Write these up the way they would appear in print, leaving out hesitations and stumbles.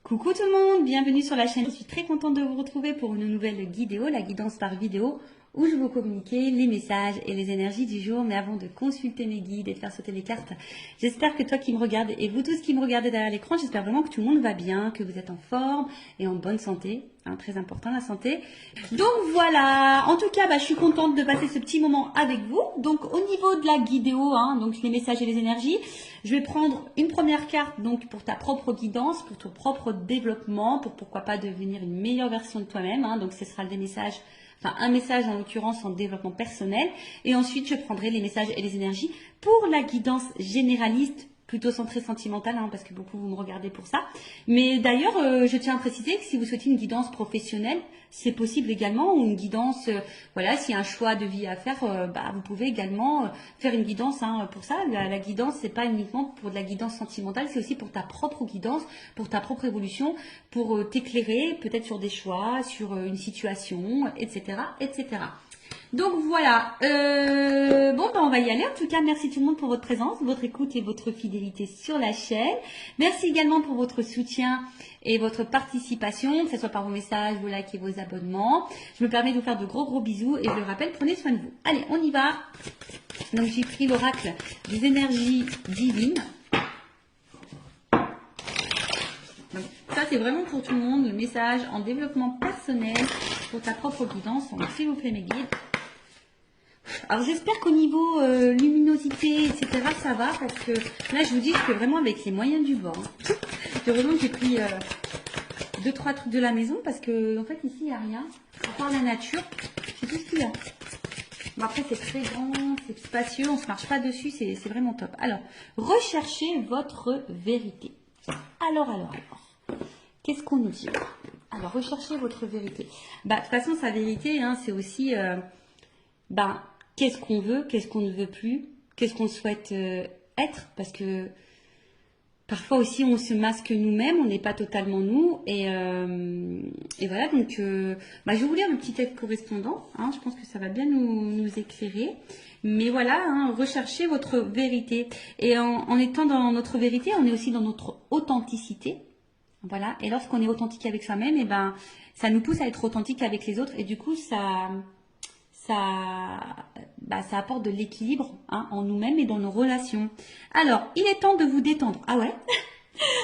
Coucou tout le monde, bienvenue sur la chaîne. Je suis très contente de vous retrouver pour une nouvelle vidéo, la guidance par vidéo, où je vais vous communiquer les messages et les énergies du jour. Mais avant de consulter mes guides et de faire sauter les cartes, j'espère que toi qui me regardes et vous tous qui me regardez derrière l'écran, j'espère vraiment que tout le monde va bien, que vous êtes en forme et en bonne santé. Très important la santé. Donc voilà, en tout cas, je suis contente de passer ce petit moment avec vous. Donc au niveau de la vidéo, donc les messages et les énergies, je vais prendre une première carte donc pour ta propre guidance, pour ton propre développement, pour pourquoi pas devenir une meilleure version de toi-même. Donc ce sera des messages, enfin un message en l'occurrence en développement personnel. Et ensuite, je prendrai les messages et les énergies pour la guidance généraliste, plutôt centrée sentimentale, parce que beaucoup vous me regardez pour ça. Mais d'ailleurs, je tiens à préciser que si vous souhaitez une guidance professionnelle, c'est possible également, ou une guidance, voilà, s'il y a un choix de vie à faire, vous pouvez également faire une guidance pour ça. La guidance, c'est pas uniquement pour de la guidance sentimentale, c'est aussi pour ta propre guidance, pour ta propre évolution, pour t'éclairer peut-être sur des choix, sur une situation, etc., etc. Donc voilà, on va y aller. En tout cas, merci tout le monde pour votre présence, votre écoute et votre fidélité sur la chaîne. Merci également pour votre soutien et votre participation, que ce soit par vos messages, vos likes et vos abonnements. Je me permets de vous faire de gros bisous et je le rappelle, prenez soin de vous. Allez, on y va. Donc j'ai pris l'oracle des énergies divines. Donc, ça, c'est vraiment pour tout le monde, le message en développement personnel pour ta propre guidance. Donc, s'il vous plaît, mes guides. Alors j'espère qu'au niveau luminosité, etc., ça va, parce que là je vous dis, je fais vraiment avec les moyens du bord. Heureusement que j'ai pris 2-3 trucs de la maison, parce que en fait ici il n'y a rien, à part la nature, c'est tout ce qu'il y a. Bon, après c'est très grand, c'est spacieux, on ne se marche pas dessus, c'est vraiment top. Alors, recherchez votre vérité. Alors, qu'est-ce qu'on nous dit? Alors, recherchez votre vérité. De toute façon, sa vérité, c'est aussi... qu'est-ce qu'on veut, qu'est-ce qu'on ne veut plus, qu'est-ce qu'on souhaite être, parce que parfois aussi on se masque nous-mêmes, on n'est pas totalement nous, et voilà, donc je vais vous lire le petit texte correspondant, je pense que ça va bien nous éclairer, mais voilà, recherchez votre vérité, et en étant dans notre vérité, on est aussi dans notre authenticité, voilà, et lorsqu'on est authentique avec soi-même, ça nous pousse à être authentique avec les autres, et du coup ça apporte de l'équilibre en nous-mêmes et dans nos relations. Alors, il est temps de vous détendre. Ah ouais?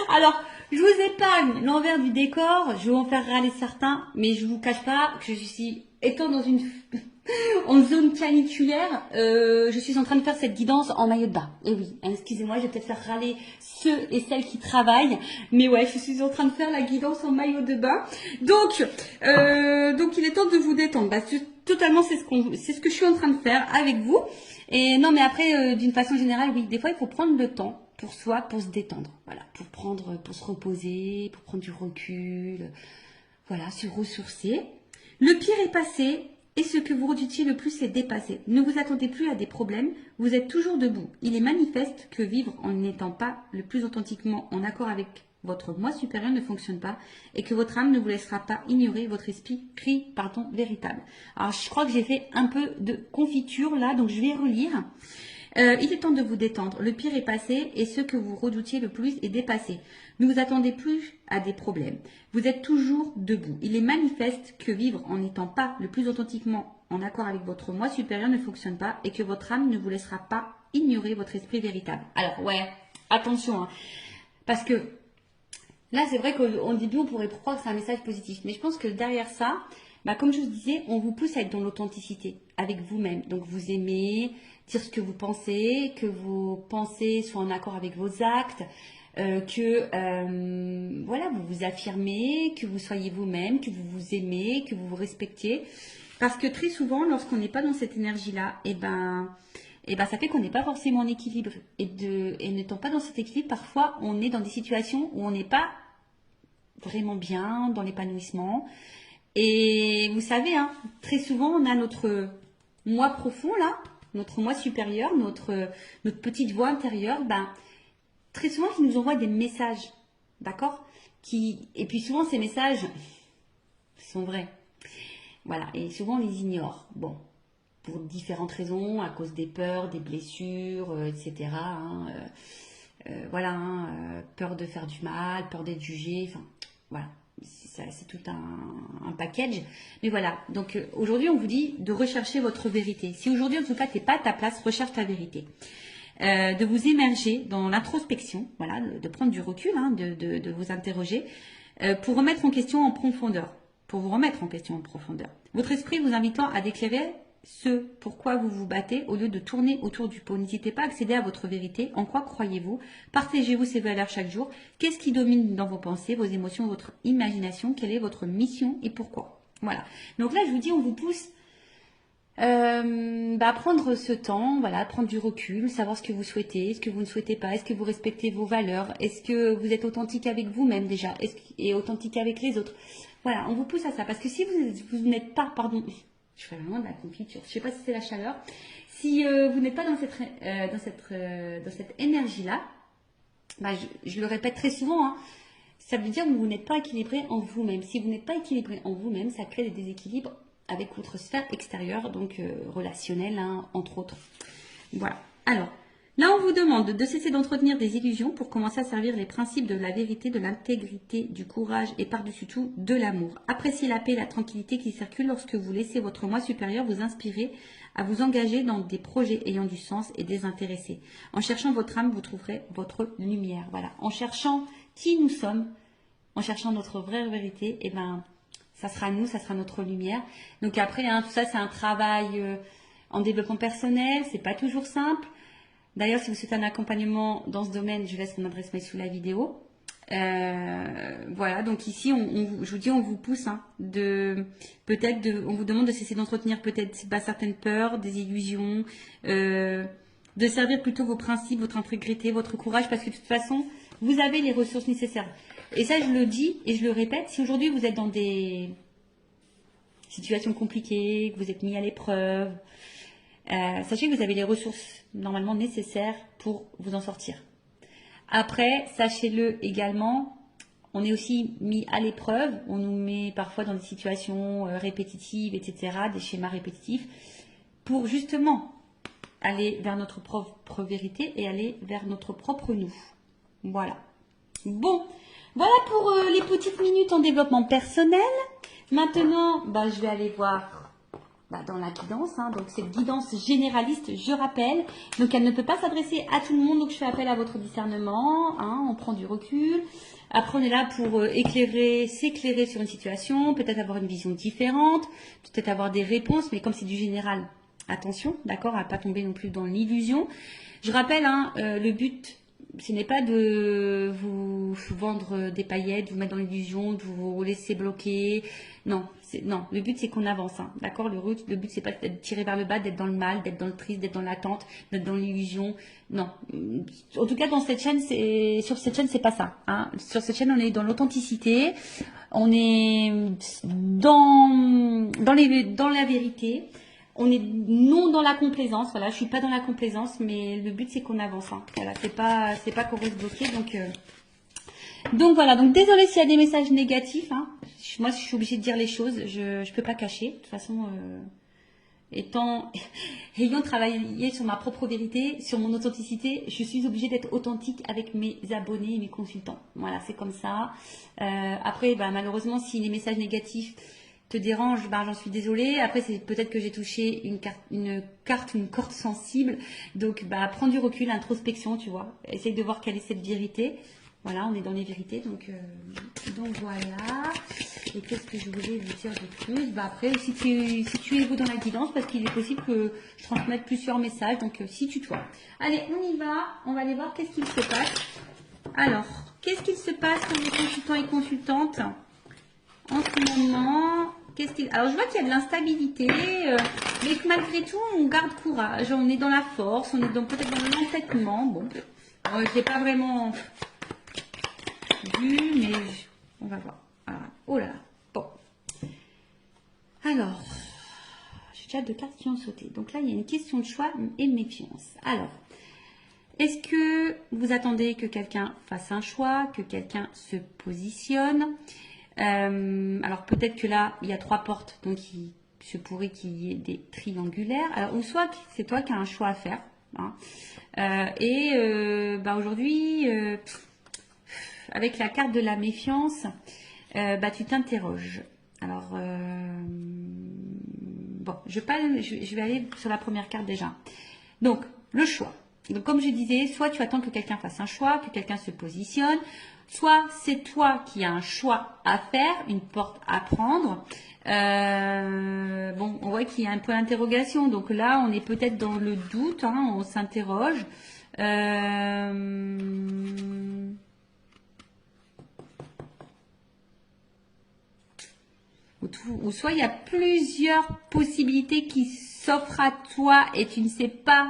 Alors, je vous épargne l'envers du décor, je vais en faire râler certains, mais je vous cache pas que je suis, étant dans en zone caniculaire, je suis en train de faire cette guidance en maillot de bain. Et oui, excusez-moi, je vais peut-être faire râler ceux et celles qui travaillent, mais ouais, je suis en train de faire la guidance en maillot de bain. Donc il est temps de vous détendre. Totalement, c'est ce que je suis en train de faire avec vous. Et non, mais après, d'une façon générale, oui, des fois, il faut prendre le temps pour soi, pour se détendre, voilà, pour se reposer, pour prendre du recul, voilà, se ressourcer. Le pire est passé et ce que vous redoutiez le plus est dépassé. Ne vous attendez plus à des problèmes, vous êtes toujours debout. Il est manifeste que vivre en n'étant pas le plus authentiquement en accord avec votre moi supérieur ne fonctionne pas et que votre âme ne vous laissera pas ignorer votre esprit véritable. Alors je crois que j'ai fait un peu de confiture là, donc je vais relire. Il est temps de vous détendre. Le pire est passé et ce que vous redoutiez le plus est dépassé. Ne vous attendez plus à des problèmes. Vous êtes toujours debout. Il est manifeste que vivre en n'étant pas le plus authentiquement en accord avec votre moi supérieur ne fonctionne pas et que votre âme ne vous laissera pas ignorer votre esprit véritable. Alors ouais, attention, parce que là c'est vrai qu'au début on pourrait croire que c'est un message positif, mais je pense que derrière ça, comme je vous disais, on vous pousse à être dans l'authenticité avec vous-même. Donc vous aimez dire ce que vos pensées soient en accord avec vos actes, voilà, vous vous affirmez, que vous soyez vous-même, que vous vous aimez, que vous vous respectiez. Parce que très souvent, lorsqu'on n'est pas dans cette énergie-là, ça fait qu'on n'est pas forcément en équilibre. Et n'étant pas dans cet équilibre, parfois on est dans des situations où on n'est pas vraiment bien, dans l'épanouissement. Et vous savez, très souvent, on a notre moi profond, là, notre moi supérieur, notre petite voix intérieure, très souvent, qui nous envoie des messages, d'accord? Et puis souvent, ces messages sont vrais. Voilà, et souvent, on les ignore. Bon, pour différentes raisons, à cause des peurs, des blessures, etc. Peur de faire du mal, peur d'être jugé, enfin... voilà, c'est tout un package. Mais voilà, donc aujourd'hui, on vous dit de rechercher votre vérité. Si aujourd'hui, en tout cas, tu n'es pas à ta place, recherche ta vérité. De vous émerger dans l'introspection, voilà, de prendre du recul, hein, de vous interroger, pour remettre en question en profondeur, pour vous remettre en question en profondeur. Votre esprit vous invitant à déclarer ce pourquoi vous vous battez au lieu de tourner autour du pot. N'hésitez pas à accéder à votre vérité. En quoi croyez-vous? Partagez-vous ces valeurs chaque jour. Qu'est-ce qui domine dans vos pensées, vos émotions, votre imagination? Quelle est votre mission et pourquoi? Voilà. Donc là, je vous dis, on vous pousse prendre ce temps, voilà, prendre du recul, savoir ce que vous souhaitez, ce que vous ne souhaitez pas, est-ce que vous respectez vos valeurs, est-ce que vous êtes authentique avec vous-même déjà, et authentique avec les autres. Voilà, on vous pousse à ça, parce que si vous n'êtes pas, pardon, je fais vraiment de la confiture, je sais pas si c'est la chaleur, si vous n'êtes pas dans cette énergie-là, je le répète très souvent, hein, ça veut dire que vous n'êtes pas équilibré en vous-même. Si vous n'êtes pas équilibré en vous-même, ça crée des déséquilibres avec votre sphère extérieure, donc relationnelle, hein, entre autres. Voilà. Alors, là, on vous demande de cesser d'entretenir des illusions pour commencer à servir les principes de la vérité, de l'intégrité, du courage et par-dessus tout, de l'amour. Appréciez la paix et la tranquillité qui circulent lorsque vous laissez votre moi supérieur vous inspirer à vous engager dans des projets ayant du sens et désintéressés. En cherchant votre âme, vous trouverez votre lumière. Voilà. En cherchant qui nous sommes, en cherchant notre vraie vérité, et ça sera nous, ça sera notre lumière. Donc après, hein, tout ça, c'est un travail en développement personnel. C'est pas toujours simple. D'ailleurs, si vous souhaitez un accompagnement dans ce domaine, je laisse mon adresse mail sous la vidéo. Voilà, donc ici, je vous dis, on vous pousse, hein, on vous demande de cesser d'entretenir peut-être certaines peurs, des illusions, de servir plutôt vos principes, votre intégrité, votre courage, parce que de toute façon, vous avez les ressources nécessaires. Et ça, je le dis et je le répète, si aujourd'hui vous êtes dans des situations compliquées, que vous êtes mis à l'épreuve, sachez que vous avez les ressources normalement nécessaires pour vous en sortir. Après, sachez-le également, on est aussi mis à l'épreuve, on nous met parfois dans des situations répétitives, etc., des schémas répétitifs, pour justement aller vers notre propre vérité et aller vers notre propre nous. Voilà. Bon. Voilà pour les petites minutes en développement personnel. Maintenant, je vais aller voir dans la guidance. Hein, donc, cette guidance généraliste, je rappelle. Donc, elle ne peut pas s'adresser à tout le monde. Donc, je fais appel à votre discernement. Hein, on prend du recul. Après, on est là pour s'éclairer sur une situation. Peut-être avoir une vision différente. Peut-être avoir des réponses. Mais comme c'est du général, attention, d'accord, à ne pas tomber non plus dans l'illusion. Je rappelle, hein, le but... ce n'est pas de vous vendre des paillettes, de vous mettre dans l'illusion, de vous laisser bloquer. Non, le but c'est qu'on avance, hein, d'accord. Le but c'est pas d'être tiré vers le bas, d'être dans le mal, d'être dans le triste, d'être dans l'attente, d'être dans l'illusion. Non. En tout cas, sur cette chaîne, c'est pas ça. Hein. Sur cette chaîne, on est dans l'authenticité, on est dans la vérité. On est non dans la complaisance, voilà, je suis pas dans la complaisance, mais le but c'est qu'on avance, hein. Voilà, c'est pas qu'on reste bloqué, donc voilà, donc désolé s'il y a des messages négatifs, hein. Moi je suis obligée de dire les choses, je peux pas cacher, de toute façon, ayant travaillé sur ma propre vérité, sur mon authenticité, je suis obligée d'être authentique avec mes abonnés et mes consultants, voilà, c'est comme ça. Après, malheureusement, si les messages négatifs te dérange, j'en suis désolée. Après, c'est peut-être que j'ai touché une corde sensible. Donc, prends du recul, introspection, tu vois. Essaye de voir quelle est cette vérité. Voilà, on est dans les vérités. Donc voilà. Et qu'est-ce que je voulais vous dire de plus? Après, si tu es vous dans la guidance, parce qu'il est possible que je transmette plusieurs messages. Donc, si tu toi. Allez, on y va. On va aller voir qu'est-ce qu'il se passe. Alors, qu'est-ce qu'il se passe pour les consultants et consultantes en ce moment? Alors, je vois qu'il y a de l'instabilité, mais que malgré tout, on garde courage. On est dans la force, on est peut-être dans l'entêtement. Bon, je ne l'ai pas vraiment vu, mais on va voir. Alors, oh là là. Bon. Alors, j'ai déjà 2 cartes qui ont sauté. Donc là, il y a une question de choix et de méfiance. Alors, est-ce que vous attendez que quelqu'un fasse un choix, que quelqu'un se positionne? Alors peut-être que là, il y a 3 portes, donc il se pourrait qu'il y ait des triangulaires. Alors, ou soit c'est toi qui as un choix à faire. Hein. Aujourd'hui, avec la carte de la méfiance, bah, tu t'interroges. Alors, bon, je vais aller sur la première carte déjà. Donc, le choix. Donc, comme je disais, soit tu attends que quelqu'un fasse un choix, que quelqu'un se positionne, soit c'est toi qui as un choix à faire, une porte à prendre. Bon, on voit qu'il y a un peu d'interrogation. Donc là, on est peut-être dans le doute, hein, on s'interroge. Ou soit il y a plusieurs possibilités qui s'offrent à toi et tu ne sais pas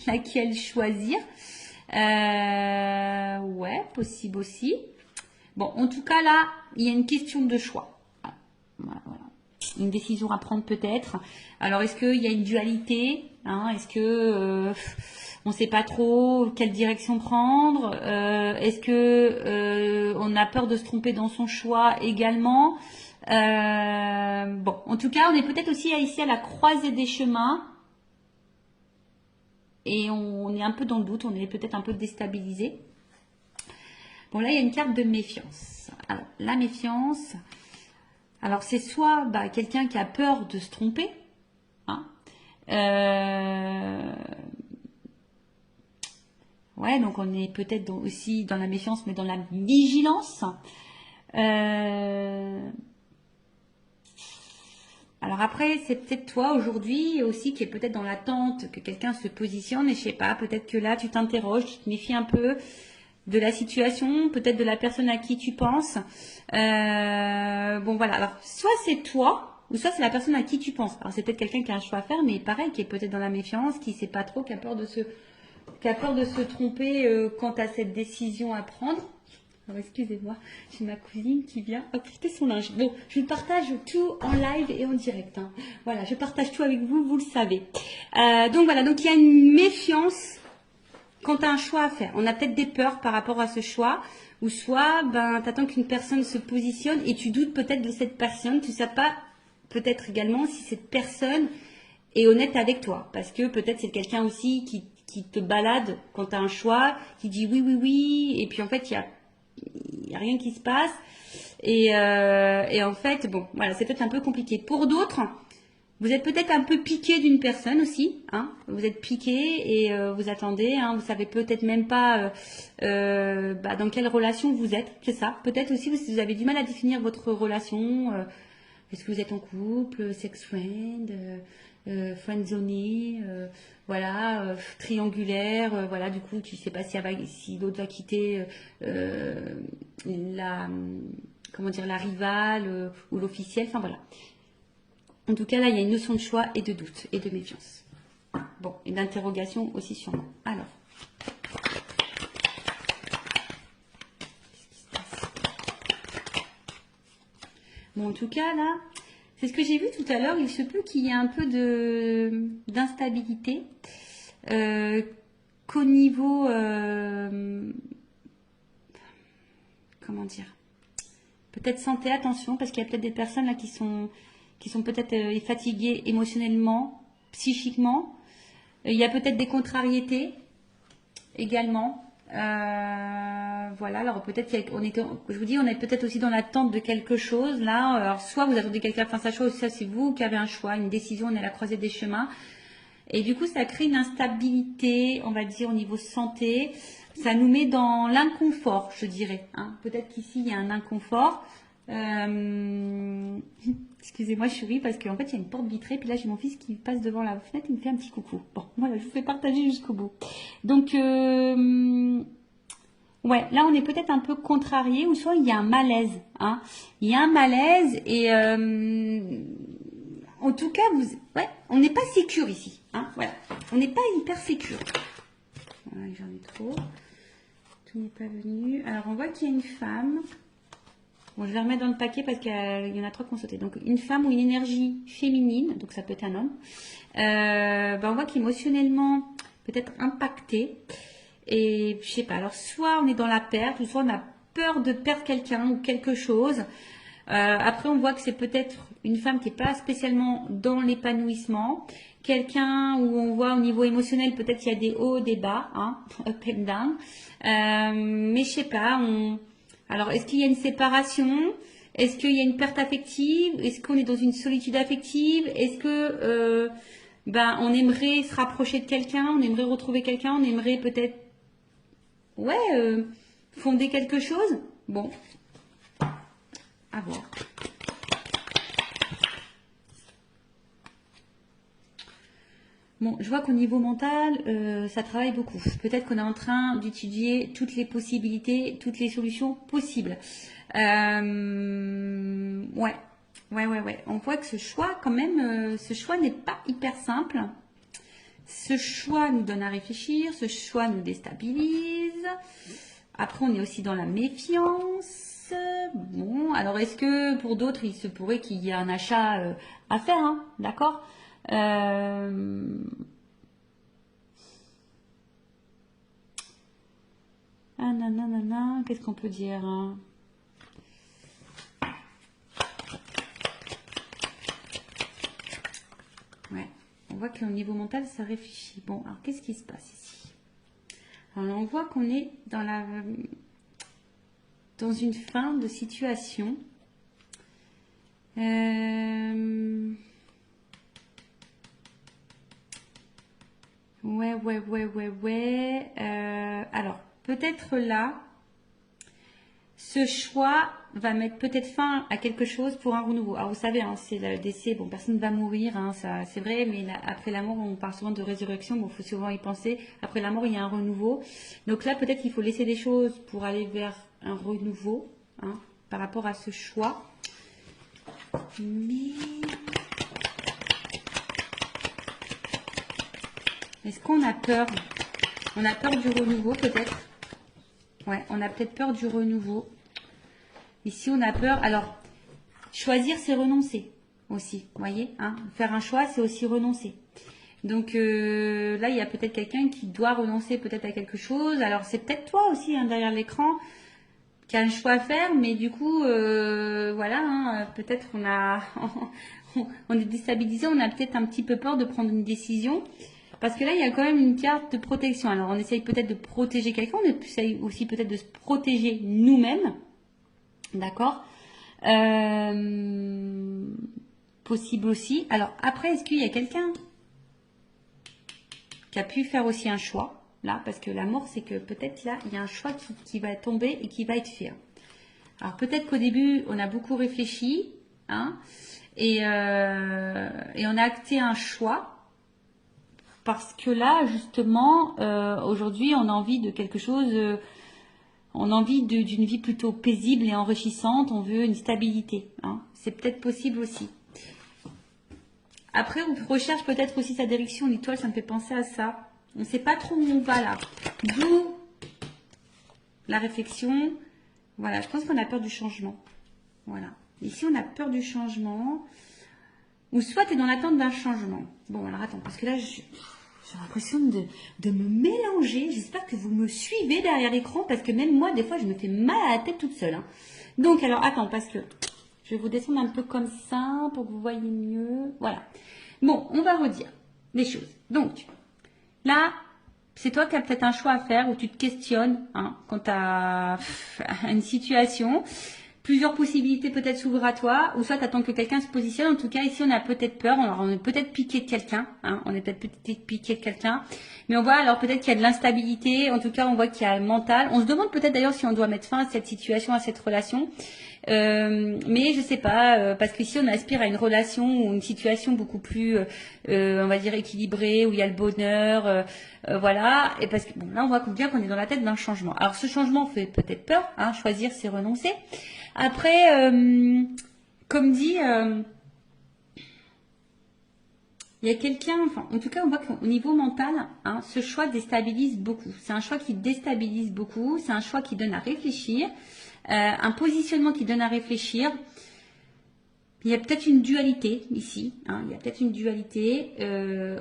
laquelle choisir. Ouais, possible aussi. Bon, en tout cas là, il y a une question de choix. Voilà. Une décision à prendre peut-être. Alors est-ce qu'il y a une dualité, hein? Est-ce que on ne sait pas trop quelle direction prendre? Est-ce que on a peur de se tromper dans son choix également? Bon, en tout cas, on est peut-être aussi ici à la croisée des chemins et on est un peu dans le doute, on est peut-être un peu déstabilisé. Bon, là, il y a une carte de méfiance. Alors, la méfiance, alors c'est soit bah, quelqu'un qui a peur de se tromper, hein, ouais, donc on est peut-être aussi dans la méfiance, mais dans la vigilance. Alors après, c'est peut-être toi aujourd'hui aussi qui est peut-être dans l'attente que quelqu'un se positionne et je sais pas, peut-être que là tu t'interroges, tu te méfies un peu de la situation, peut-être de la personne à qui tu penses. Bon voilà, alors soit c'est toi ou soit c'est la personne à qui tu penses. Alors c'est peut-être quelqu'un qui a un choix à faire, mais pareil, qui est peut-être dans la méfiance, qui sait pas trop, qui a peur de se tromper quant à cette décision à prendre. Alors, excusez-moi, j'ai ma cousine qui vient apporter son linge. Bon, je partage tout en live et en direct, hein. Voilà, je partage tout avec vous, vous le savez. Donc voilà, donc il y a une méfiance quand tu as un choix à faire. On a peut-être des peurs par rapport à ce choix, ou soit ben, tu attends qu'une personne se positionne et tu doutes peut-être de cette personne. Tu ne sais pas peut-être également si cette personne est honnête avec toi. Parce que peut-être c'est quelqu'un aussi qui te balade quand tu as un choix, qui dit oui, oui, oui, et puis en fait, il y a rien qui se passe. Et en fait, bon, voilà, c'est peut-être un peu compliqué. Pour d'autres, vous êtes peut-être un peu piqué d'une personne aussi, hein. Vous êtes piqué et vous attendez, hein. Vous savez peut-être même pas bah, dans quelle relation vous êtes, c'est ça. Peut-être aussi vous avez du mal à définir votre relation. Est-ce que vous êtes en couple, sex friend, friendzoné, voilà, triangulaire, voilà. Du coup, tu sais pas si l'autre va quitter la, comment dire, la rivale ou l'officiel. Enfin voilà. En tout cas, là, il y a une notion de choix et de doute et de méfiance. Bon, et d'interrogation aussi sûrement. Alors. Bon, en tout cas, là, c'est ce que j'ai vu tout à l'heure. Il se peut qu'il y ait un peu d'instabilité qu'au niveau... comment dire, peut-être santé, attention, parce qu'il y a peut-être des personnes là qui sont peut-être fatiguées émotionnellement, psychiquement. Il y a peut-être des contrariétés également. Voilà, alors peut-être je vous dis, on est peut-être aussi dans l'attente de quelque chose là. Alors soit vous attendez quelqu'un fasse sa chose, soit c'est vous qui avez un choix, une décision, on est à la croisée des chemins. Et du coup, ça crée une instabilité, on va dire, au niveau santé. Ça nous met dans l'inconfort, je dirais, hein. Peut-être qu'ici, il y a un inconfort. Excusez-moi, je souris parce qu'en fait, il y a une porte vitrée. Puis là, j'ai mon fils qui passe devant la fenêtre et me fait un petit coucou. Bon, voilà, je vous fais partager jusqu'au bout. Donc, ouais, là, on est peut-être un peu contrarié ou soit il y a un malaise, hein. Il y a un malaise et... en tout cas, ouais, on n'est pas sécure ici, hein, voilà. On n'est pas hyper sécure. Voilà, j'en ai trop. Tout n'est pas venu. Alors, on voit qu'il y a une femme. Bon, je vais remettre dans le paquet parce qu'il y en a trois qui ont sauté. Donc, une femme ou une énergie féminine, donc ça peut être un homme. Ben, on voit qu'émotionnellement, peut-être impacté. Et je sais pas, alors soit on est dans la perte, ou soit on a peur de perdre quelqu'un ou quelque chose. Après, on voit que c'est peut-être une femme qui n'est pas spécialement dans l'épanouissement. Quelqu'un où on voit au niveau émotionnel, peut-être qu'il y a des hauts, des bas, hein, up and down. Mais je sais pas, Alors, est-ce qu'il y a une séparation? Est-ce qu'il y a une perte affective? Est-ce qu'on est dans une solitude affective? Est-ce que on aimerait se rapprocher de quelqu'un? On aimerait retrouver quelqu'un? On aimerait peut-être fonder quelque chose? Bon, à voir. Bon, je vois qu'au niveau mental, ça travaille beaucoup. Peut-être qu'on est en train d'étudier toutes les possibilités, toutes les solutions possibles. Ouais. On voit que ce choix, quand même, ce choix n'est pas hyper simple. Ce choix nous donne à réfléchir, ce choix nous déstabilise. Après, on est aussi dans la méfiance. Bon, alors est-ce que pour d'autres, il se pourrait qu'il y ait un achat à faire, hein, d'accord? Ah nanana, qu'est-ce qu'on peut dire, hein? Ouais, on voit qu'au niveau mental, ça réfléchit. Bon, alors qu'est-ce qui se passe ici? Alors on voit qu'on est dans une fin de situation. Ouais. Alors, peut-être là, ce choix va mettre peut-être fin à quelque chose pour un renouveau. Alors, vous savez, hein, c'est le décès, bon, personne ne va mourir, hein, ça, c'est vrai, mais après la mort, on parle souvent de résurrection, bon, il faut souvent y penser. Après la mort, il y a un renouveau. Donc là, peut-être qu'il faut laisser des choses pour aller vers un renouveau, hein, par rapport à ce choix. Mais... est-ce qu'on a peur? On a peur du renouveau peut-être. Ouais, on a peut-être peur du renouveau. Ici, on a peur. Alors, choisir, c'est renoncer aussi. Vous voyez, hein, faire un choix, c'est aussi renoncer. Donc là, il y a peut-être quelqu'un qui doit renoncer peut-être à quelque chose. Alors, c'est peut-être toi aussi, hein, derrière l'écran, qui a un choix à faire. Mais du coup, voilà, hein, peut-être on est déstabilisé. On a peut-être un petit peu peur de prendre une décision. Parce que là, il y a quand même une carte de protection. Alors, on essaye peut-être de protéger quelqu'un, on essaye aussi peut-être de se protéger nous-mêmes. D'accord? Possible aussi. Alors, après, est-ce qu'il y a quelqu'un qui a pu faire aussi un choix? Là, parce que la mort, c'est que peut-être là, il y a un choix qui va tomber et qui va être fait. Alors, peut-être qu'au début, on a beaucoup réfléchi, hein, et on a acté un choix. Parce que là, justement, aujourd'hui, on a envie de quelque chose, on a envie d'une vie plutôt paisible et enrichissante, on veut une stabilité, hein. C'est peut-être possible aussi. Après, on recherche peut-être aussi sa direction, l'étoile, ça me fait penser à ça. On ne sait pas trop où on va là. D'où la réflexion. Voilà, je pense qu'on a peur du changement. Voilà. Ici, on a peur du changement. Ou soit tu es dans l'attente d'un changement. Bon, alors attends, parce que là, j'ai l'impression de me mélanger. J'espère que vous me suivez derrière l'écran, parce que même moi, des fois, je me fais mal à la tête toute seule, hein. Donc, alors, attends, parce que je vais vous descendre un peu comme ça, pour que vous voyez mieux. Voilà. Bon, on va redire les choses. Donc, là, c'est toi qui as peut-être un choix à faire, où tu te questionnes, hein, quant à une situation. Plusieurs possibilités peut-être s'ouvrent à toi, ou soit tu attends que quelqu'un se positionne. En tout cas, ici, on a peut-être peur, on est peut-être piqué de quelqu'un, hein, on est peut-être piqué de quelqu'un, mais on voit alors peut-être qu'il y a de l'instabilité, en tout cas, on voit qu'il y a le mental. On se demande peut-être d'ailleurs si on doit mettre fin à cette situation, à cette relation, mais je sais pas, parce qu'ici, on aspire à une relation ou une situation beaucoup plus, on va dire, équilibrée, où il y a le bonheur, voilà, et parce que bon, là, on voit bien qu'on est dans la tête d'un changement. Alors, ce changement fait peut-être peur, hein, choisir, c'est renoncer. Après, comme dit, il y a quelqu'un, enfin, en tout cas, on voit qu'au niveau mental, hein, ce choix déstabilise beaucoup. C'est un choix qui déstabilise beaucoup, c'est un choix qui donne à réfléchir, un positionnement qui donne à réfléchir. Il y a peut-être une dualité ici, hein, il y a peut-être une dualité.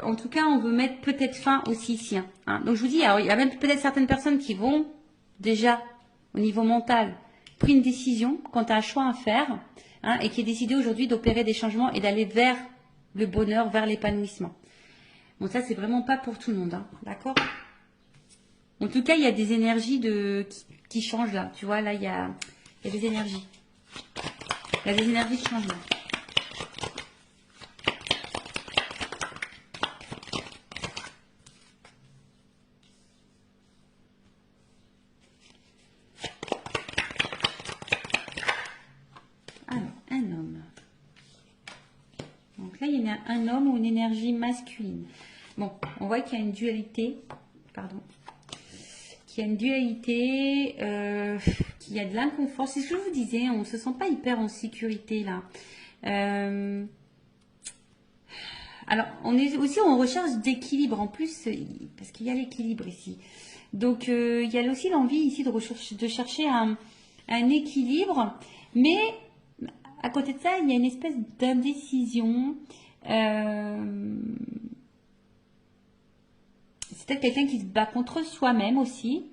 En tout cas, on veut mettre peut-être fin aussi ici. Hein. Donc, je vous dis, alors, il y a même peut-être certaines personnes qui vont déjà, au niveau mental, pris une décision quant à un choix à faire, hein, et qui est décidé aujourd'hui d'opérer des changements et d'aller vers le bonheur, vers l'épanouissement. Bon, ça, c'est vraiment pas pour tout le monde, hein, d'accord? En tout cas, il y a des énergies qui changent là. Tu vois, là, il y a Il y a des énergies. Il y a des énergies de changement. Alors, un homme. Donc là, il y a un homme ou une énergie masculine. Bon, on voit qu'il y a une dualité. Pardon. Qu'il y a une dualité, qu'il y a de l'inconfort. C'est ce que je vous disais, on ne se sent pas hyper en sécurité là. Alors, on est aussi en recherche d'équilibre en plus, parce qu'il y a l'équilibre ici. Donc, il y a aussi l'envie ici de chercher un équilibre, mais à côté de ça, il y a une espèce d'indécision. C'est peut-être quelqu'un qui se bat contre soi-même aussi.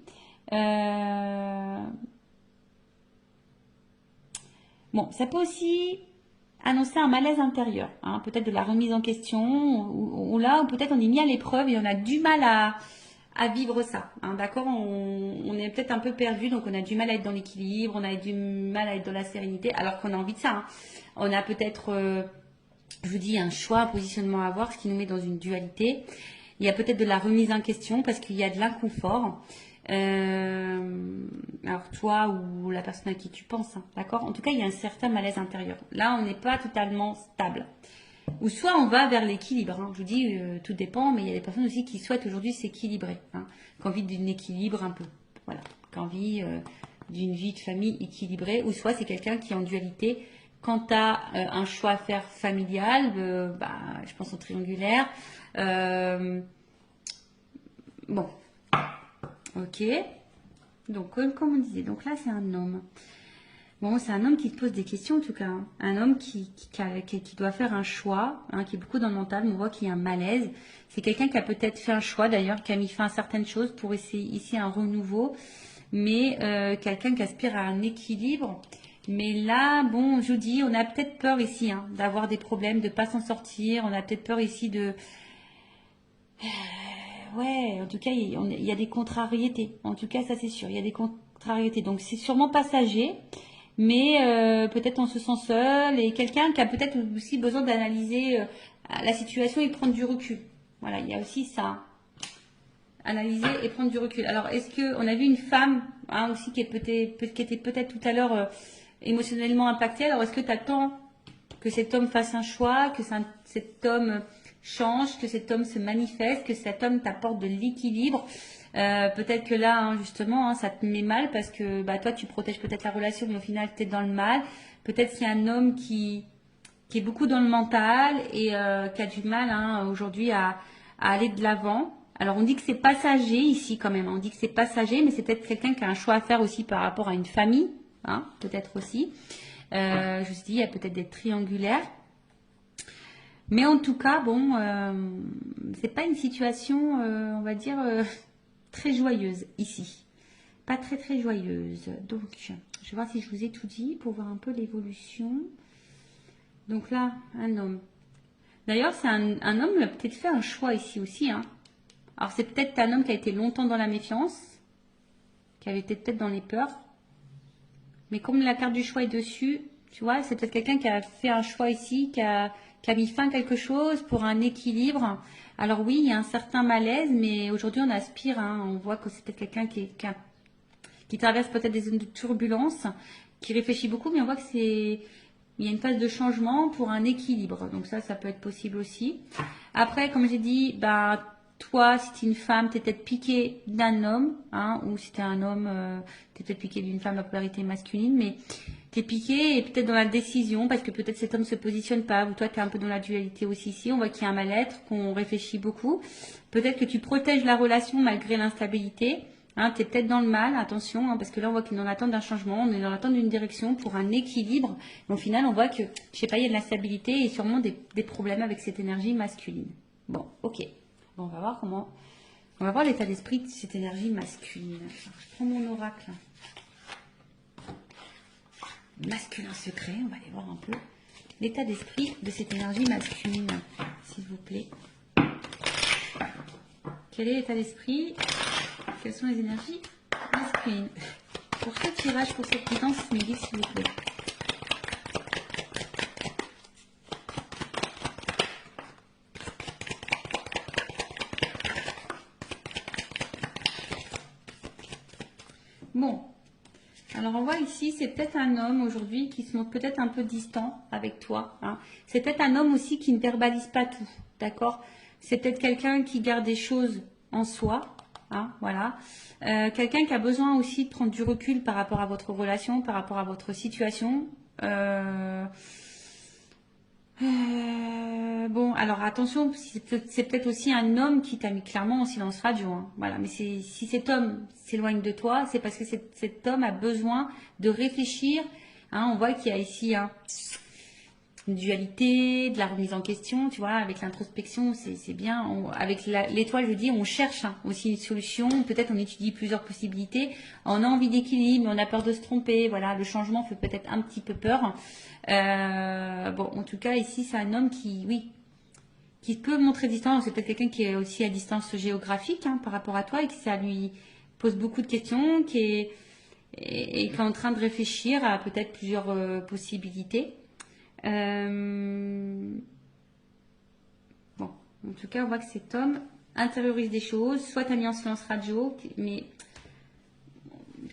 Bon, ça peut aussi annoncer un malaise intérieur, hein, peut-être de la remise en question, ou là, ou peut-être on est mis à l'épreuve et on a du mal à vivre ça. Hein, d'accord, on est peut-être un peu perdu, donc on a du mal à être dans l'équilibre, on a du mal à être dans la sérénité, alors qu'on a envie de ça. Hein. On a peut-être, je vous dis, un choix, un positionnement à avoir, ce qui nous met dans une dualité. Il y a peut-être de la remise en question parce qu'il y a de l'inconfort. Alors toi ou la personne à qui tu penses, hein, d'accord? En tout cas, il y a un certain malaise intérieur. Là, on n'est pas totalement stable. Ou soit on va vers l'équilibre. Hein. Je vous dis, tout dépend, mais il y a des personnes aussi qui souhaitent aujourd'hui s'équilibrer, hein, qui ont envie d'un équilibre un peu, voilà, qui ont envie d'une vie de famille équilibrée. Ou soit c'est quelqu'un qui est en dualité. Quant à un choix à faire familial, je pense au triangulaire. Bon, ok. Donc, comme on disait, donc là, c'est un homme. Bon, c'est un homme qui te pose des questions, en tout cas. Hein. Un homme qui doit faire un choix, hein, qui est beaucoup dans le mental. On voit qu'il y a un malaise. C'est quelqu'un qui a peut-être fait un choix, d'ailleurs, qui a mis fin à certaines choses pour essayer ici un renouveau. Mais quelqu'un qui aspire à un équilibre. Mais là, bon, je vous dis, on a peut-être peur ici hein, d'avoir des problèmes, de ne pas s'en sortir. On a peut-être peur ici de... Ouais, en tout cas, il y a des contrariétés. En tout cas, ça c'est sûr, il y a des contrariétés. Donc, c'est sûrement passager, mais peut-être on se sent seul et quelqu'un qui a peut-être aussi besoin d'analyser la situation et prendre du recul. Voilà, il y a aussi ça. Analyser et prendre du recul. Alors, est-ce que on a vu une femme hein, aussi qui était peut-être tout à l'heure émotionnellement impactée. Alors, est-ce que tu attends que cet homme fasse un choix, que cet homme change, que cet homme se manifeste, que cet homme t'apporte de l'équilibre. Peut-être que là, hein, justement, hein, ça te met mal parce que toi, tu protèges peut-être la relation, mais au final, tu es dans le mal. Peut-être qu'il y a un homme qui est beaucoup dans le mental et qui a du mal hein, aujourd'hui à aller de l'avant. Alors, on dit que c'est passager ici quand même. On dit que c'est passager, mais c'est peut-être quelqu'un qui a un choix à faire aussi par rapport à une famille. Hein, peut-être aussi. Je me suis dit, il y a peut-être des triangulaires. Mais en tout cas, bon, c'est pas une situation, on va dire, très joyeuse ici. Pas très très joyeuse. Donc, je vais voir si je vous ai tout dit pour voir un peu l'évolution. Donc là, un homme. D'ailleurs, c'est un homme qui a peut-être fait un choix ici aussi. Hein. Alors, c'est peut-être un homme qui a été longtemps dans la méfiance, qui avait été peut-être dans les peurs. Mais comme la carte du choix est dessus, tu vois, c'est peut-être quelqu'un qui a fait un choix ici, qui a mis fin à quelque chose pour un équilibre. Alors oui, il y a un certain malaise, mais aujourd'hui on aspire, hein, on voit que c'est peut-être quelqu'un qui traverse peut-être des zones de turbulence, qui réfléchit beaucoup, mais on voit que il y a une phase de changement pour un équilibre. Donc ça peut être possible aussi. Après, comme j'ai dit, toi, si tu es une femme, tu es peut-être piqué d'un homme, hein, ou si tu es un homme, tu es peut-être piqué d'une femme, la polarité masculine, mais tu es piqué et peut-être dans la décision, parce que peut-être cet homme ne se positionne pas, ou toi, tu es un peu dans la dualité aussi ici, on voit qu'il y a un mal-être, qu'on réfléchit beaucoup. Peut-être que tu protèges la relation malgré l'instabilité, hein, tu es peut-être dans le mal, attention, hein, parce que là, on voit qu'il est dans l'attente d'un changement, on est dans l'attente d'une direction pour un équilibre, mais au final, on voit que, je sais pas, il y a de l'instabilité et sûrement des problèmes avec cette énergie masculine. Bon, ok. Bon, on va voir l'état d'esprit de cette énergie masculine. Alors, je prends mon oracle. Masculin secret, on va aller voir un peu l'état d'esprit de cette énergie masculine, s'il vous plaît. Quel est l'état d'esprit? Quelles sont les énergies masculines? Pour ce tirage, pour cette guidance, s'il vous plaît. Bon, alors on voit ici, c'est peut-être un homme aujourd'hui qui se montre peut-être un peu distant avec toi. Hein. C'est peut-être un homme aussi qui ne verbalise pas tout, d'accord? C'est peut-être quelqu'un qui garde des choses en soi, hein, voilà. Quelqu'un qui a besoin aussi de prendre du recul par rapport à votre relation, par rapport à votre situation. Bon, alors attention, c'est peut-être aussi un homme qui t'a mis clairement en silence radio. Hein. Voilà, mais si cet homme s'éloigne de toi, c'est parce que cet homme a besoin de réfléchir. Hein, on voit qu'il y a ici une dualité, de la remise en question, tu vois, avec l'introspection, c'est bien. Avec l'étoile, je dis, on cherche aussi une solution. Peut-être on étudie plusieurs possibilités. On a envie d'équilibre, mais on a peur de se tromper. Voilà, le changement fait peut-être un petit peu peur. Bon, en tout cas, ici, c'est un homme qui peut montrer distance. C'est peut-être quelqu'un qui est aussi à distance géographique hein, par rapport à toi et que ça lui pose beaucoup de questions, qui est en train de réfléchir à peut-être plusieurs possibilités. Bon, en tout cas, on voit que cet homme intériorise des choses, soit tu as mis en silence radio, mais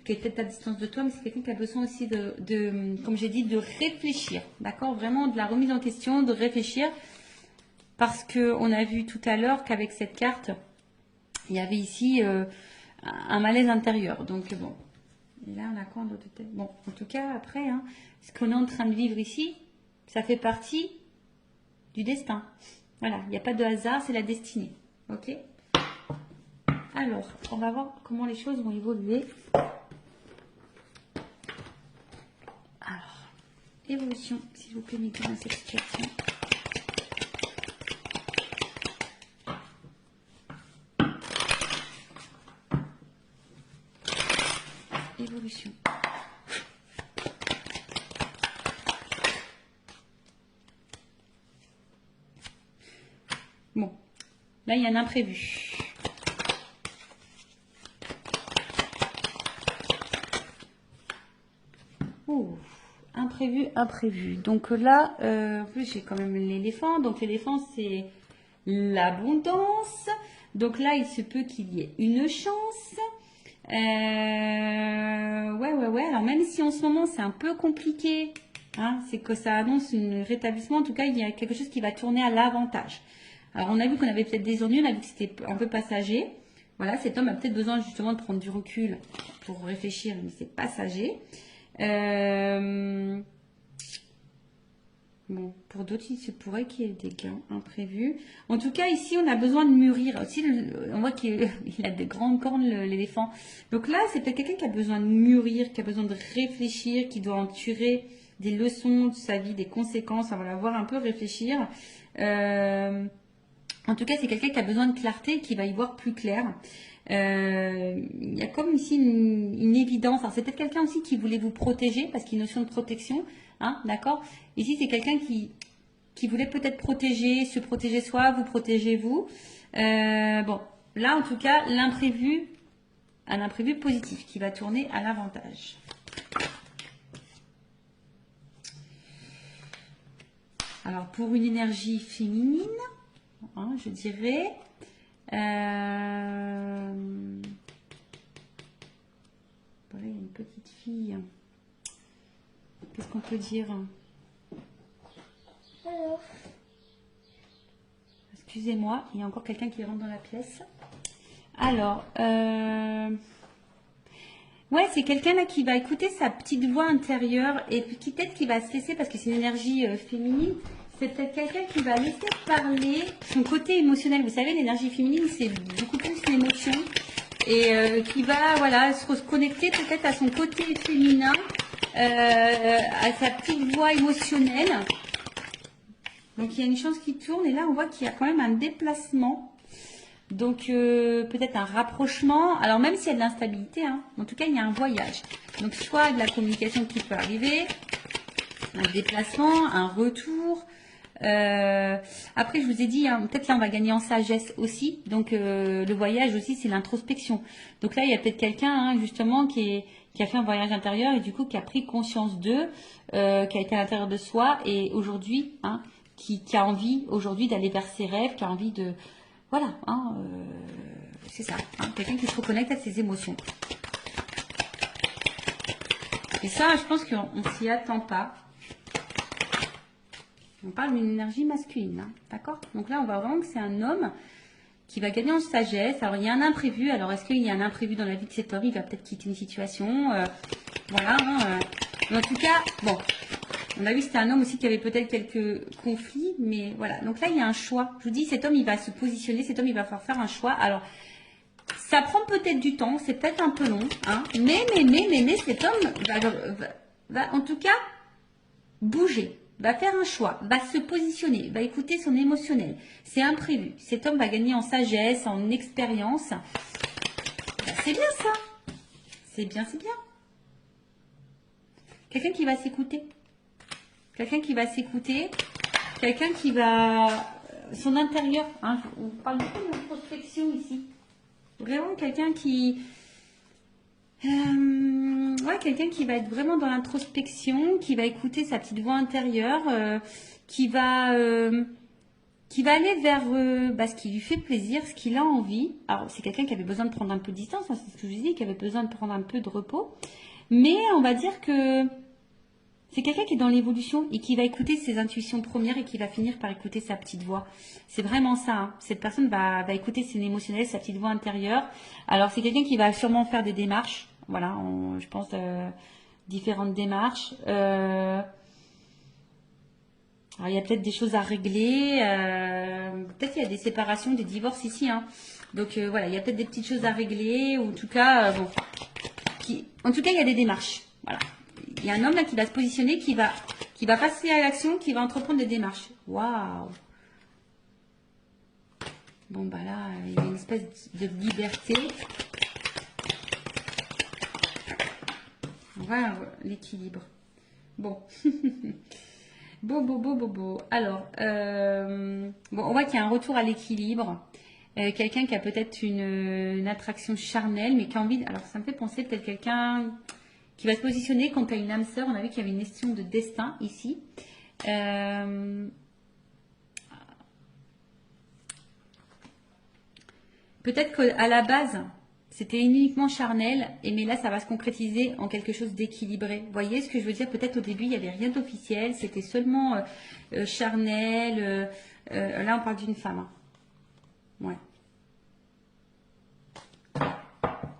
qui est peut-être à distance de toi, mais c'est quelqu'un qui a besoin aussi comme j'ai dit, de réfléchir, d'accord? Vraiment de la remise en question, de réfléchir, parce qu'on a vu tout à l'heure qu'avec cette carte, il y avait ici un malaise intérieur. Donc bon, et là on a quoi en d'autres têtes? Bon, en tout cas, après, hein, ce qu'on est en train de vivre ici, ça fait partie du destin. Voilà, il n'y a pas de hasard, c'est la destinée. Ok? Alors, on va voir comment les choses vont évoluer. Alors, évolution, s'il vous plaît, mettez dans cette situation. Évolution. Bon, là, il y a un imprévu. Oh, imprévu. Donc là, en plus, j'ai quand même l'éléphant. Donc l'éléphant, c'est l'abondance. Donc là, il se peut qu'il y ait une chance. Ouais. Alors même si en ce moment, c'est un peu compliqué, hein, c'est que ça annonce un rétablissement. En tout cas, il y a quelque chose qui va tourner à l'avantage. Alors, on a vu qu'on avait peut-être des ennuis, on a vu que c'était un peu passager. Voilà, cet homme a peut-être besoin justement de prendre du recul pour réfléchir, mais c'est passager. Bon, pour d'autres, il se pourrait qu'il y ait des gains imprévus. En tout cas, ici, on a besoin de mûrir. Aussi, on voit qu'il a de grandes cornes, l'éléphant. Donc là, c'est peut-être quelqu'un qui a besoin de mûrir, qui a besoin de réfléchir, qui doit en tirer des leçons de sa vie, des conséquences. On va la voir un peu réfléchir. En tout cas, c'est quelqu'un qui a besoin de clarté et qui va y voir plus clair. Il y a comme ici une évidence. Alors, c'est peut-être quelqu'un aussi qui voulait vous protéger, parce qu'il y a une notion de protection. Hein, d'accord? Ici, c'est quelqu'un qui voulait peut-être se protéger soi, vous protégez vous. Bon, là, en tout cas, un imprévu positif qui va tourner à l'avantage. Alors, pour une énergie féminine, hein, je dirais... Voilà, il y a une petite fille. Qu'est-ce qu'on peut dire? Alors. Excusez-moi, il y a encore quelqu'un qui rentre dans la pièce. Alors, ouais, c'est quelqu'un là qui va écouter sa petite voix intérieure et qui peut-être qui va se laisser, parce que c'est une énergie féminine, c'est peut-être quelqu'un qui va laisser parler son côté émotionnel. Vous savez, l'énergie féminine, c'est beaucoup plus l'émotion et qui va, voilà, se reconnecter peut-être à son côté féminin, à sa petite voix émotionnelle. Donc, il y a une chance qui tourne et là, on voit qu'il y a quand même un déplacement. Donc, peut-être un rapprochement. Alors, même s'il y a de l'instabilité, hein, en tout cas, il y a un voyage. Donc, soit de la communication qui peut arriver, un déplacement, un retour. Après, je vous ai dit, hein, peut-être là, on va gagner en sagesse aussi. Donc, le voyage aussi, c'est l'introspection. Donc là, il y a peut-être quelqu'un, hein, justement, qui qui a fait un voyage intérieur et du coup qui a pris conscience d'eux, qui a été à l'intérieur de soi et aujourd'hui, hein, qui a envie aujourd'hui d'aller vers ses rêves, qui a envie de... Voilà, hein, c'est ça, hein, quelqu'un qui se reconnecte à ses émotions. Et ça, je pense qu'on ne s'y attend pas. On parle d'une énergie masculine, hein, d'accord? Donc là, on voit vraiment que c'est un homme qui va gagner en sagesse. Alors, il y a un imprévu. Alors, est-ce qu'il y a un imprévu dans la vie de cet homme? Il va peut-être quitter une situation. Voilà. Hein, mais en tout cas, bon, on a vu que c'était un homme aussi qui avait peut-être quelques conflits. Mais voilà. Donc là, il y a un choix. Je vous dis, cet homme, il va se positionner. Cet homme, il va falloir faire un choix. Alors, ça prend peut-être du temps. C'est peut-être un peu long. Hein, mais cet homme va en tout cas bouger. Va faire un choix, va se positionner, va écouter son émotionnel. C'est imprévu. Cet homme va gagner en sagesse, en expérience. Ben, c'est bien ça. C'est bien, c'est bien. Quelqu'un qui va s'écouter. Quelqu'un qui va s'écouter. Quelqu'un qui va... Son intérieur. Hein, on parle beaucoup d'introspection ici. Vraiment quelqu'un qui... ouais, quelqu'un qui va être vraiment dans l'introspection, qui va écouter sa petite voix intérieure, qui va aller vers ce qui lui fait plaisir, ce qu'il a envie. Alors, c'est quelqu'un qui avait besoin de prendre un peu de distance, hein, c'est ce que je dis, qui avait besoin de prendre un peu de repos. Mais on va dire que c'est quelqu'un qui est dans l'évolution et qui va écouter ses intuitions premières et qui va finir par écouter sa petite voix. C'est vraiment ça. Hein. Cette personne va écouter ses émotionnels, sa petite voix intérieure. Alors, c'est quelqu'un qui va sûrement faire des démarches. Voilà, je pense différentes démarches. Alors, il y a peut-être des choses à régler. Peut-être qu'il y a des séparations, des divorces ici. Hein. Donc voilà, il y a peut-être des petites choses à régler. Ou en tout cas, bon, en tout cas, il y a des démarches. Voilà, il y a un homme là qui va se positionner, qui va passer à l'action, qui va entreprendre des démarches. Waouh. Bon bah là, il y a une espèce de liberté. Voilà l'équilibre. Bon. Bon. Alors, bon, on voit qu'il y a un retour à l'équilibre. Quelqu'un qui a peut-être une attraction charnelle, mais qui a envie... Alors, ça me fait penser peut-être quelqu'un qui va se positionner quand tu as une âme sœur. On a vu qu'il y avait une question de destin ici. Peut-être qu'à la base... C'était uniquement charnel, mais là, ça va se concrétiser en quelque chose d'équilibré. Vous voyez ce que je veux dire? Peut-être au début, il n'y avait rien d'officiel, c'était seulement charnel. Là, on parle d'une femme. Hein. Ouais.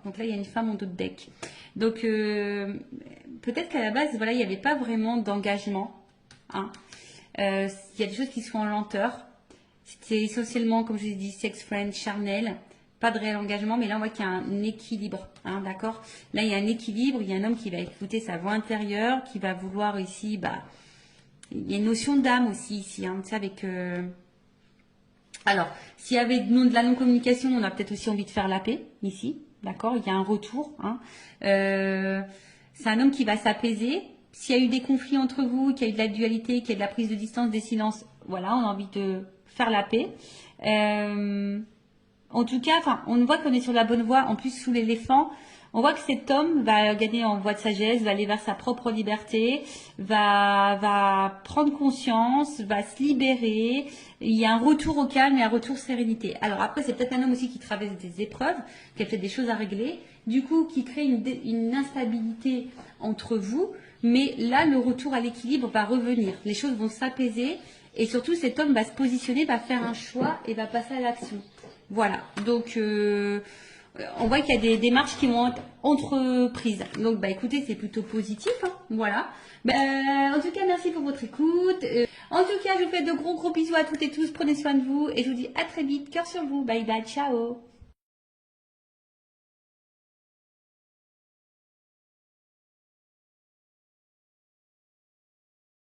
Donc là, il y a une femme en dos de deck. Donc, peut-être qu'à la base, voilà, il n'y avait pas vraiment d'engagement. Hein. Il y a des choses qui sont en lenteur. C'était essentiellement, comme je vous ai dit, sex friend, charnel. Pas de réel engagement, mais là on voit qu'il y a un équilibre, hein, d'accord? Là il y a un équilibre, il y a un homme qui va écouter sa voix intérieure, qui va vouloir ici, il y a une notion d'âme aussi ici, hein, tu sais, avec... Alors, s'il y avait de la non-communication, on a peut-être aussi envie de faire la paix, ici, d'accord? Il y a un retour, hein. C'est un homme qui va s'apaiser. S'il y a eu des conflits entre vous, qu'il y a eu de la dualité, qu'il y a de la prise de distance, des silences, voilà, on a envie de faire la paix. En tout cas, on voit qu'on est sur la bonne voie. En plus, sous l'éléphant, on voit que cet homme va gagner en voie de sagesse, va aller vers sa propre liberté, va prendre conscience, va se libérer. Il y a un retour au calme et un retour sérénité. Alors après, c'est peut-être un homme aussi qui traverse des épreuves, qui a peut-être des choses à régler, du coup, qui crée une instabilité entre vous. Mais là, le retour à l'équilibre va revenir. Les choses vont s'apaiser et surtout, cet homme va se positionner, va faire un choix et va passer à l'action. Voilà, donc on voit qu'il y a des démarches qui vont être entreprises. Donc écoutez, c'est plutôt positif, hein, voilà. En tout cas, merci pour votre écoute. En tout cas, je vous fais de gros bisous à toutes et tous. Prenez soin de vous et je vous dis à très vite. Cœur sur vous. Bye bye, ciao.